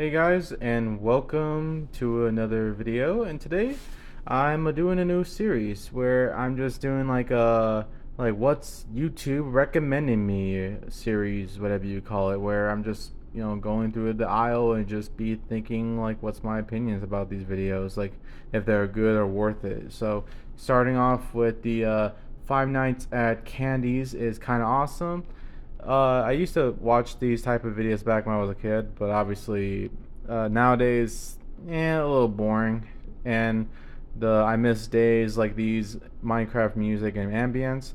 Hey guys, and welcome to another video. And today I'm doing a new series where I'm just doing like what's YouTube recommending me series, whatever you call it, where I'm just going through the aisle and just be thinking like what's my opinions about these videos, like if they're good or worth it. So starting off with the Five Nights at Candy's is kind of awesome. I used to watch these type of videos back when I was a kid, but obviously nowadays, a little boring. And I miss days like these Minecraft music and ambience.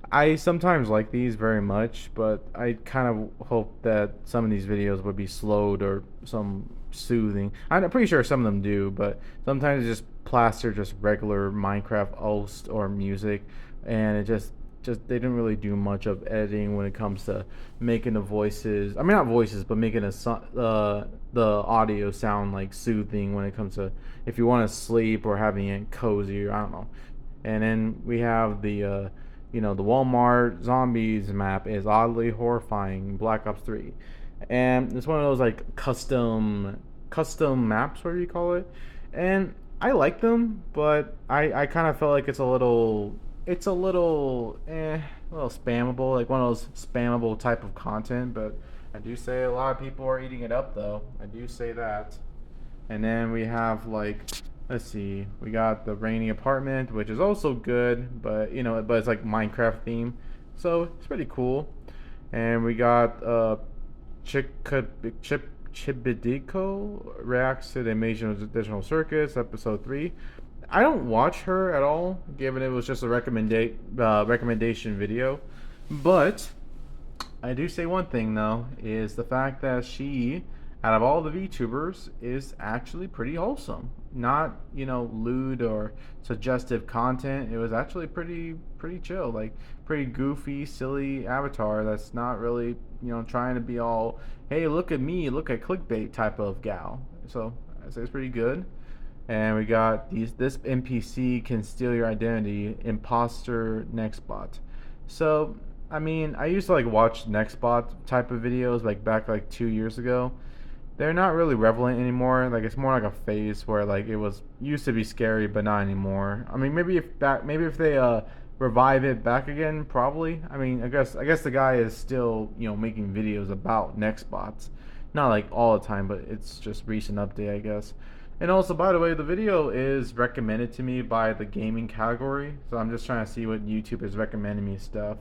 I sometimes like these very much, but I kind of hope that some of these videos would be slowed or some soothing. I'm pretty sure some of them do, but sometimes it's just plaster just regular Minecraft host or music, and it just they didn't really do much of editing when it comes to making the voices. I mean, not voices, but making the audio sound like soothing when it comes to if you want to sleep or having it cozy. Or I don't know. And then we have the Walmart zombies map is oddly horrifying. Black Ops 3, and it's one of those like custom maps, what do you call it? And I like them, but I kind of felt like a little spammable, like one of those spammable type of content. But I do say a lot of people are eating it up, though. I do say that. And then we have like, let's see, we got the rainy apartment, which is also good, but but it's like Minecraft theme, so it's pretty cool. And we got Chibidiko reacts to the Invasion of Digital Circus episode 3. I don't watch her at all, given it was just a recommendation video. But I do say one thing though, is the fact that she, out of all the VTubers, is actually pretty wholesome. Not, lewd or suggestive content. It was actually pretty chill, like pretty goofy, silly avatar that's not really, trying to be all, hey, look at me, look at clickbait type of gal. So I say it's pretty good. And we got this NPC can steal your identity, imposter Nextbot. So I mean, I used to like watch Nextbot type of videos like back like 2 years ago. They're not really relevant anymore. Like it's more like a phase where like it was used to be scary, but not anymore. I mean, maybe if they revive it back again, probably. I mean, I guess the guy is still making videos about Nextbots, not like all the time, but it's just recent update, I guess. And also, by the way, the video is recommended to me by the gaming category, so I'm just trying to see what YouTube is recommending me stuff.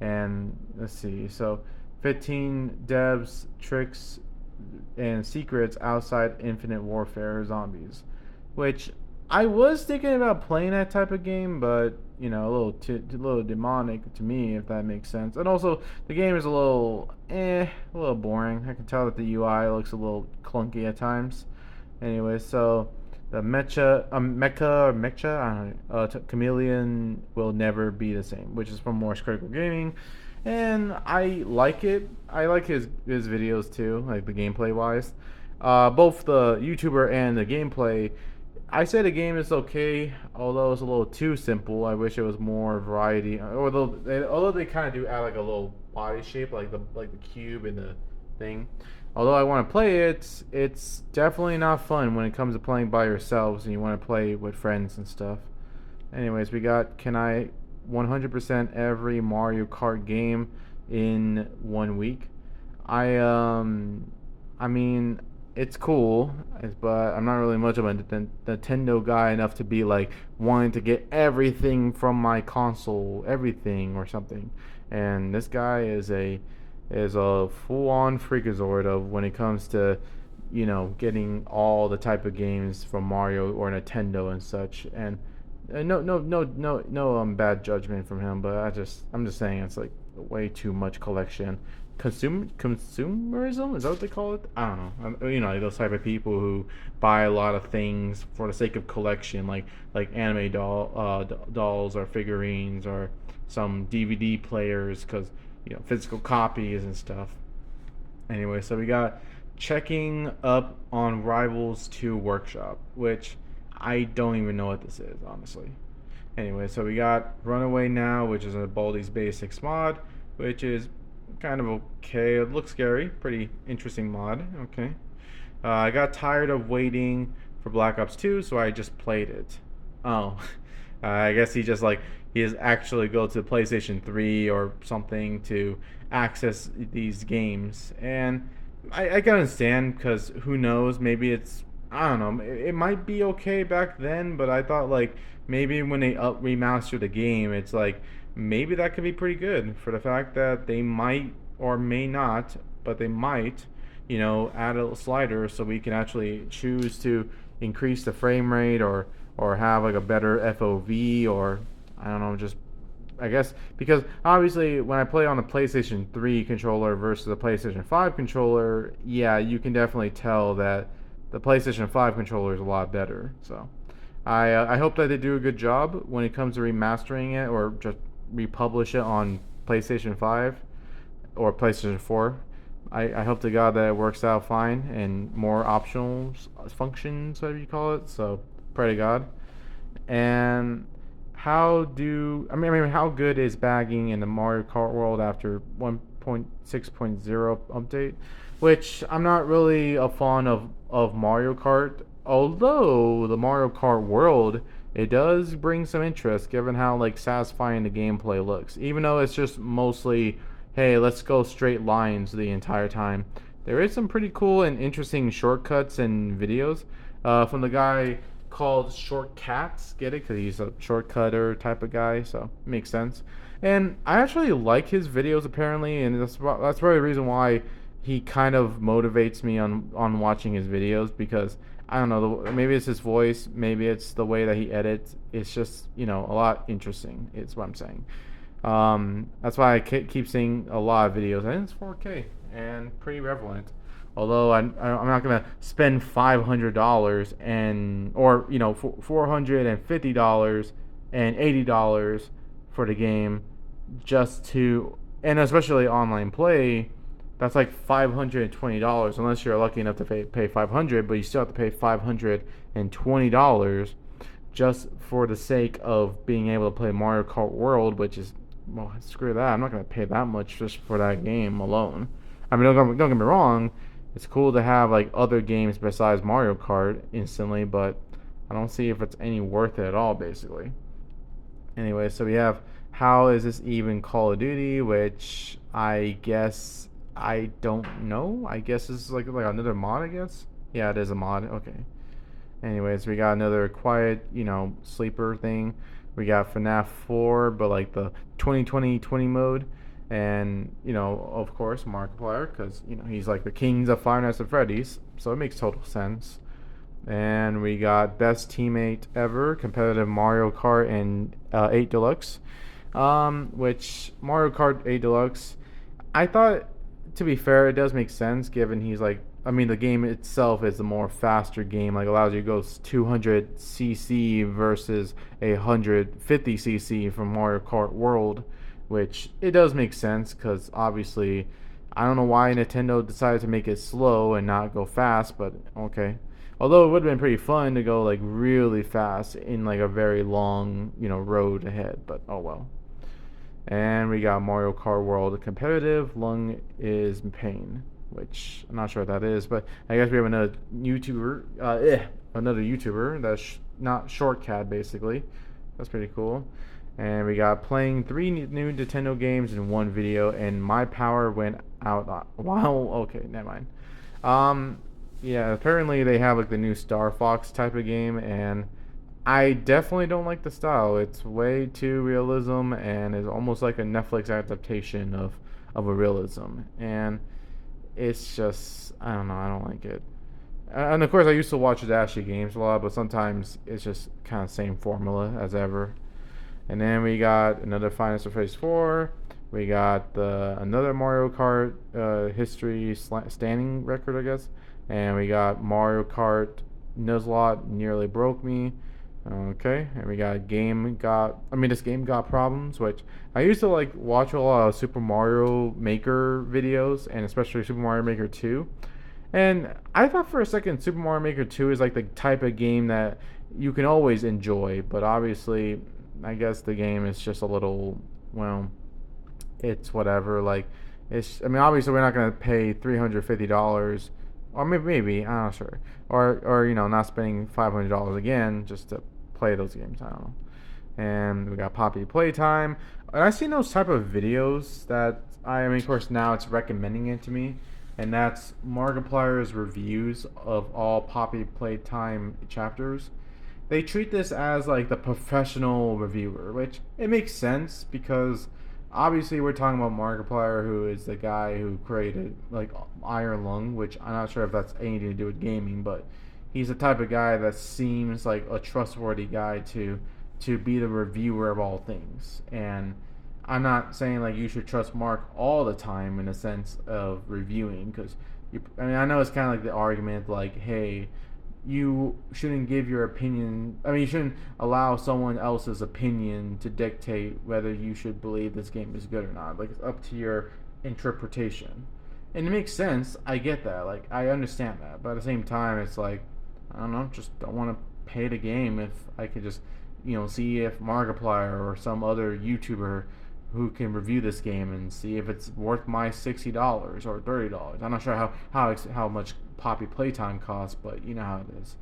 And let's see, so 15 devs, tricks, and secrets outside Infinite Warfare Zombies, which I was thinking about playing that type of game, but a little demonic to me, if that makes sense. And also, the game is a little boring. I can tell that the UI looks a little clunky at times. Anyway, so the Mecha, I don't know, Chameleon will never be the same, which is from Morse Critical Gaming, and I like it. I like his videos too, like the gameplay wise. Both the YouTuber and the gameplay. I say the game is okay, although it's a little too simple. I wish it was more variety. Although they kind of do add like a little body shape, like the cube and the thing. Although I want to play it, it's definitely not fun when it comes to playing by yourselves and you want to play with friends and stuff. Anyways, we got can I 100% every Mario Kart game in 1 week? I mean, it's cool, but I'm not really much of a Nintendo guy enough to be like wanting to get everything from my console, everything or something. And this guy is a full-on freakazoid of when it comes to getting all the type of games from Mario or Nintendo and such. And no bad judgment from him, but I'm just saying it's like way too much collection. Consumerism, is that what they call it? I don't know. Like those type of people who buy a lot of things for the sake of collection, like anime dolls or figurines or some DVD players, because physical copies and stuff. Anyway, so we got checking up on Rivals 2 Workshop, which I don't even know what this is, honestly. Anyway, so we got Runaway Now, which is a Baldi's Basics mod, which is kind of okay. It looks scary, pretty interesting mod. Okay. I got tired of waiting for Black Ops 2, so I just played it. Oh, I guess he is actually go to PlayStation 3 or something to access these games, and I can understand because who knows, maybe it's, I don't know, it might be okay back then, but I thought like maybe when they remaster the game, it's like maybe that could be pretty good for the fact that they might or may not, but they might, add a slider so we can actually choose to increase the frame rate or have like a better FOV, or I don't know, just I guess because obviously when I play on the PlayStation 3 controller versus the PlayStation 5 controller, yeah, you can definitely tell that the PlayStation 5 controller is a lot better. So I hope that they do a good job when it comes to remastering it or just republish it on PlayStation 5 or PlayStation 4. I hope to God that it works out fine and more optional functions, whatever you call it. So pray to God. And how good is bagging in the Mario Kart world after 1.6.0 update? Which I'm not really a fan of Mario Kart, although the Mario Kart world, it does bring some interest given how like satisfying the gameplay looks. Even though it's just mostly, hey, let's go straight lines the entire time. There is some pretty cool and interesting shortcuts and videos from the guy called Shortcats. Get it? Because he's a shortcutter type of guy, so it makes sense. And I actually like his videos apparently, and that's probably the reason why he kind of motivates me on watching his videos, because I don't know, maybe it's his voice, maybe it's the way that he edits. It's just a lot interesting. It's what I'm saying. That's why I keep seeing a lot of videos, and it's 4K and pretty relevant. Although I'm not gonna spend $500 or $450 and $80 for the game just to, and especially online play. That's like $520 unless you're lucky enough to pay 500, but you still have to pay $520 just for the sake of being able to play Mario Kart World, which is, well, screw that. I'm not gonna pay that much just for that game alone. I mean, don't get me wrong. It's cool to have like other games besides Mario Kart instantly, but I don't see if it's any worth it at all, basically. Anyway, so we have how is this even Call of Duty, which I guess I don't know. I guess this is like another mod, I guess. Yeah, it is a mod. Okay. Anyways, we got another quiet, sleeper thing. We got FNAF 4, but like the 2020 mode. And, of course, Markiplier, because, he's like the kings of Five Nights at Freddy's. So it makes total sense. And we got Best Teammate Ever, competitive Mario Kart and 8 Deluxe. Which, Mario Kart 8 Deluxe, I thought, to be fair, it does make sense given he's like, the game itself is a more faster game, like allows you to go 200cc versus 150cc from Mario Kart World, which it does make sense because obviously I don't know why Nintendo decided to make it slow and not go fast, but okay. Although it would have been pretty fun to go like really fast in like a very long, road ahead, but oh well. And we got Mario Kart World competitive. Lung is pain, which I'm not sure what that is, but I guess we have another YouTuber that's not Shortcat, basically. That's pretty cool. And we got playing 3 new Nintendo games in one video, and my power went out. Wow, okay, never mind. Yeah, apparently they have like the new Star Fox type of game, and I definitely don't like the style. It's way too realism, and it's almost like a Netflix adaptation of a realism. And it's just, I don't know, I don't like it. And of course, I used to watch the Ashley games a lot, but sometimes it's just kind of same formula as ever. And then we got another Final Fantasy 4. We got another Mario Kart history standing record, I guess. And we got Mario Kart Nuzlocke Nearly Broke Me. Okay, and we got this game got problems, which I used to like watch a lot of Super Mario Maker videos, and especially Super Mario Maker 2. And I thought for a second Super Mario Maker 2 is like the type of game that you can always enjoy, but obviously I guess the game is just a little, well, it's whatever. Like, obviously we're not going to pay $350 or maybe I'm not sure, or not spending $500 again just to play those games. I don't know. And we got Poppy Playtime, and I've seen those type of videos that I mean, of course, now it's recommending it to me, and that's Markiplier's reviews of all Poppy Playtime chapters. They treat this as like the professional reviewer, which it makes sense because obviously we're talking about Markiplier, who is the guy who created like Iron Lung, which I'm not sure if that's anything to do with gaming, but he's the type of guy that seems like a trustworthy guy to be the reviewer of all things. And I'm not saying like you should trust Mark all the time in a sense of reviewing, because I mean, I know it's kind of like the argument like, hey, you shouldn't give your opinion. I mean, you shouldn't allow someone else's opinion to dictate whether you should believe this game is good or not. Like, it's up to your interpretation. And it makes sense. I get that. Like, I understand that. But at the same time, it's like, I don't know, just don't want to pay the game if I could just, see if Markiplier or some other YouTuber who can review this game and see if it's worth my $60 or $30. I'm not sure how much Poppy Playtime costs, but you know how it is.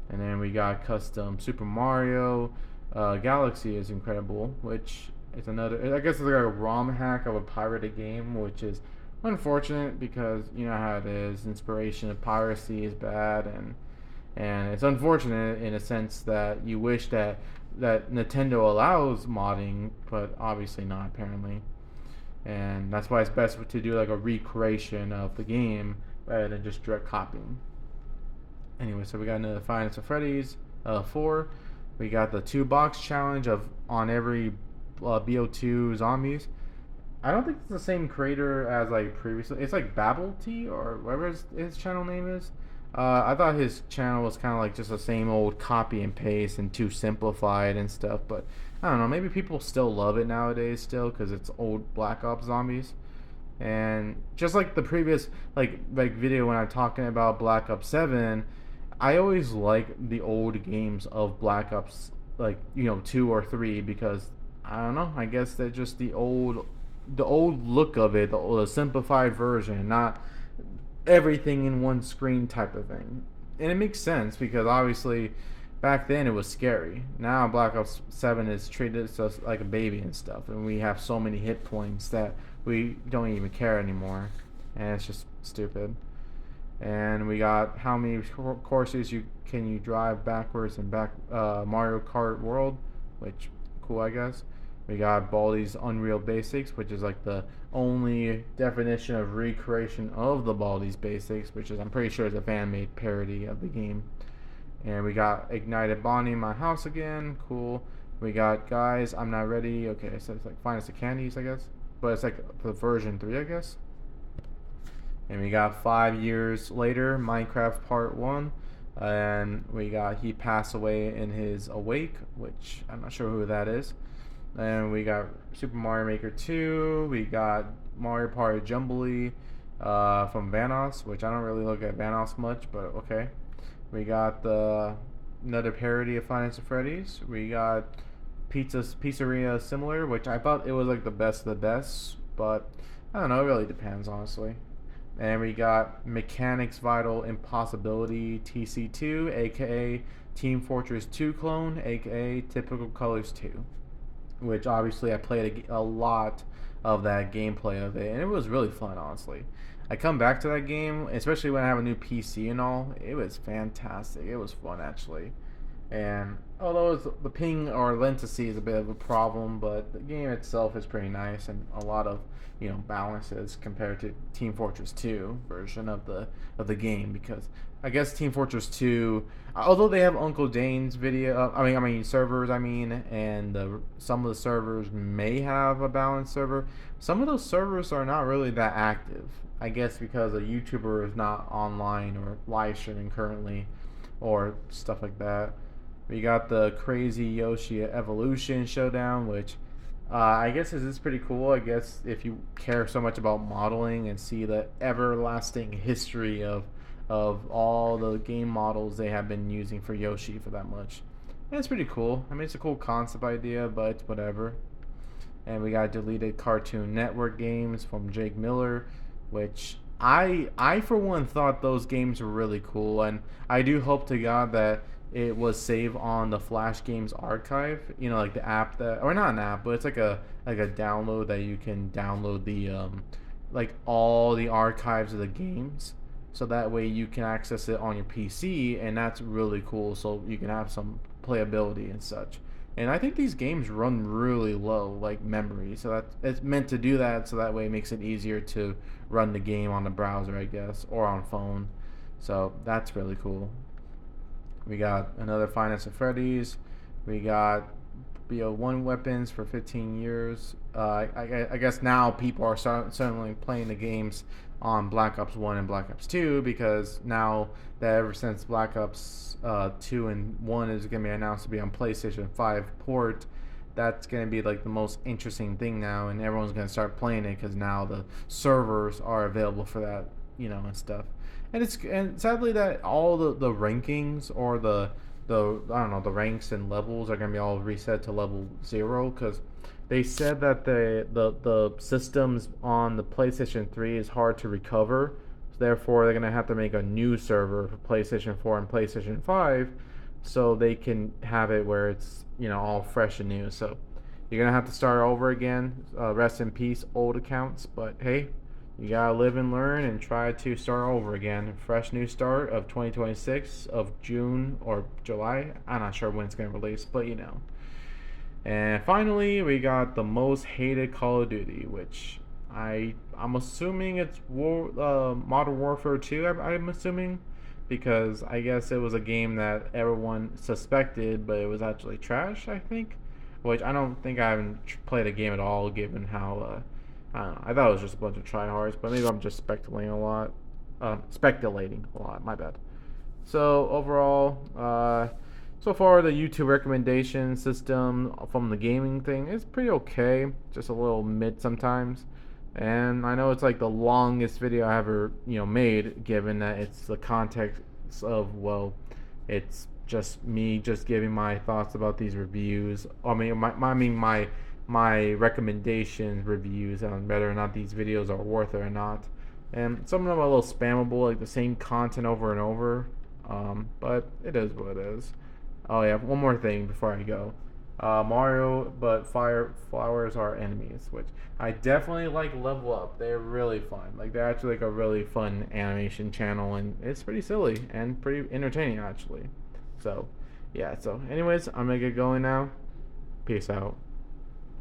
And then we got custom Super Mario Galaxy is incredible, which is another. I guess it's like a ROM hack of a pirated game, which is unfortunate because you know how it is. Inspiration of piracy is bad, and it's unfortunate in a sense that you wish that Nintendo allows modding, but obviously not apparently. And that's why it's best to do like a recreation of the game rather than just direct copying. Anyway, so we got into the Five Nights at Freddy's 4. We got the 2-box challenge of on every BO2 zombies. I don't think it's the same creator as like previously. It's like Babble Tea or whatever his channel name is. I thought his channel was kind of like just the same old copy and paste and too simplified and stuff, but I don't know. Maybe people still love it nowadays still because it's old Black Ops zombies. And just like the previous like video when I'm talking about Black Ops 7, I always like the old games of Black Ops, like 2 or 3, because I don't know. I guess they're just the old look of it, the simplified version, not everything in one screen type of thing. And it makes sense because obviously back then it was scary. Now Black Ops 7 is treated us like a baby and stuff, and we have so many hit points that we don't even care anymore, and it's just stupid. And we got how many courses can you drive backwards in Mario Kart World, which cool, I guess. We got Baldi's Unreal Basics, which is like the only definition of recreation of the Baldi's Basics, which is I'm pretty sure is a fan-made parody of the game. And we got Ignited Bonnie in My House again, cool. We got Guys, I'm Not Ready. Okay, so it's like Finest of Candies, I guess, but it's like the version 3, I guess. And we got 5 years later, Minecraft Part 1. And we got He Passed Away in His Awake, which I'm not sure who that is. And we got Super Mario Maker 2. We got Mario Party Jumbly from Vanoss, which I don't really look at Vanoss much, but okay. We got another parody of Five Nights at Freddy's. We got Pizzeria Similar, which I thought it was like the best of the best, but I don't know, it really depends, honestly. And we got Mechanics Vital Impossibility TC2, aka Team Fortress 2 clone, aka Typical Colors 2. Which obviously I played a lot of that gameplay of it, and it was really fun, honestly. I come back to that game, especially when I have a new PC and all. It was fantastic. It was fun, actually. And although the ping or latency is a bit of a problem, but the game itself is pretty nice and a lot of balances compared to Team Fortress 2 version of the game, because I guess Team Fortress 2, although they have Uncle Dane's video, servers, and some of the servers may have a balanced server. Some of those servers are not really that active. I guess because a YouTuber is not online or live streaming currently, or stuff like that. We got the Crazy Yoshi Evolution Showdown, which I guess is pretty cool. I guess if you care so much about modeling and see the everlasting history of all the game models they have been using for Yoshi for that much. And it's pretty cool. I mean, it's a cool concept idea, but whatever. And we got deleted Cartoon Network games from Jake Miller, which I for one thought those games were really cool, and I do hope to God that it was saved on the Flash Games archive. You know, like the app that, or not an app, but it's like a download that you can download the like all the archives of the games, so that way you can access it on your PC, and that's really cool. So you can have some playability and such. And I think these games run really low, like memory. So that it's meant to do that, so that way it makes it easier to run the game on the browser, I guess, or on phone. So that's really cool. We got another Finance of Freddy's. We got BO1 weapons for 15 years. I guess now people are certainly playing the games on Black Ops 1 and Black Ops 2, because now that ever since Black Ops 2 and 1 is going to be announced to be on PlayStation 5 port, that's going to be like the most interesting thing now, and everyone's going to start playing it because now the servers are available for that, you know, and stuff. And sadly that all the rankings, or the I don't know, the ranks and levels are gonna be all reset to level 0, because they said that the systems on the PlayStation 3 is hard to recover. So therefore, they're gonna have to make a new server for PlayStation 4 and PlayStation 5, so they can have it where it's, you know, all fresh and new. So you're gonna have to start over again. Rest in peace, old accounts. But hey, you gotta live and learn and try to start over again. Fresh new start of 2026 of June or July. I'm not sure when it's gonna release, but you know. And finally, we got the most hated Call of Duty, which I'm assuming it's Modern Warfare 2. I'm assuming, because I guess it was a game that everyone suspected, but it was actually trash, I think. Which I don't think I haven't played a game at all, given how I don't know. I thought it was just a bunch of tryhards, but maybe I'm just speculating a lot. Speculating a lot. My bad. So overall, so far the YouTube recommendation system from the gaming thing is pretty okay. Just a little mid sometimes. And I know it's like the longest video I ever, you know, made, given that it's the context of, well, it's just me just giving my thoughts about these reviews. I mean, my recommendations reviews on whether or not these videos are worth it or not. And some of them are a little spammable, like the same content over and over. But it is what it is. Oh yeah, one more thing before I go. Mario, but fire flowers are enemies, which I definitely like. Level Up, they're really fun. Like, they're actually like a really fun animation channel, and it's pretty silly and pretty entertaining actually. So yeah. So anyways, I'm gonna get going now. Peace out.